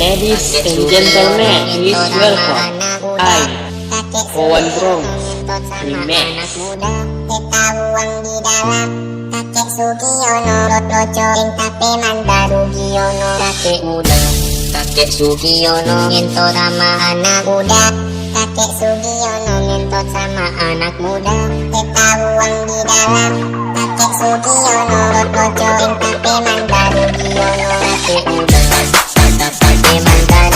Ladies and gentlemen, please welcome I, Owen Bronx, Remix. Ketawang di dalam kakek Sugiono, rocoin tape mandar Sugiono, kakek muda, kakek Sugiono ngentot sama anak muda, kakek Sugiono ngentot sama anak muda. Ketawang di dalam kakek Sugiono, rocoin tape mandar Sugiono, kakek muda, tape mandar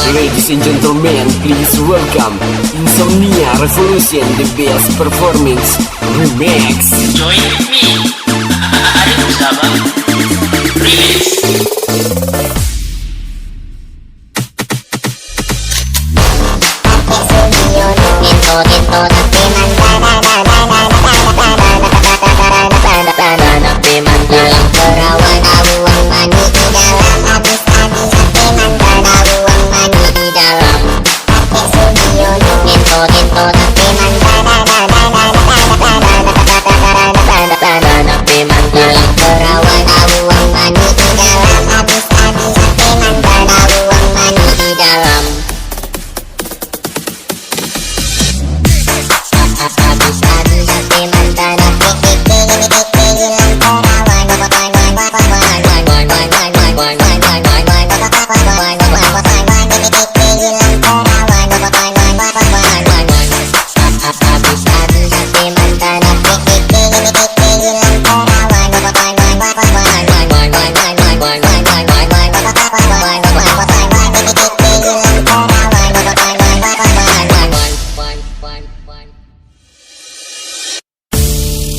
Ladies and gentlemen, please welcome Insomnia Revolution, the best performance remix. Join with me, Arif Sabah Remix.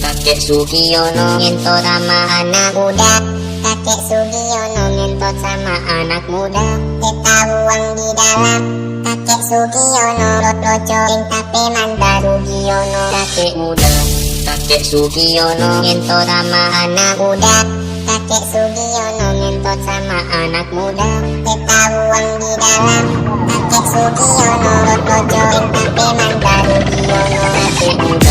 Kakek Sugiono ngentot sama anak muda, kakek Sugiono ngentot sama anak muda. Ketawang di dalam kakek Sugiono, rocoin tape mandar Sugiono, kakek muda, kakek Sugiono ngentot sama anak muda, kakek Sugiono ngentot sama anak muda. Ketawang di dalam kakek Sugiono, rocoin tape mandar Sugiono, kakek muda.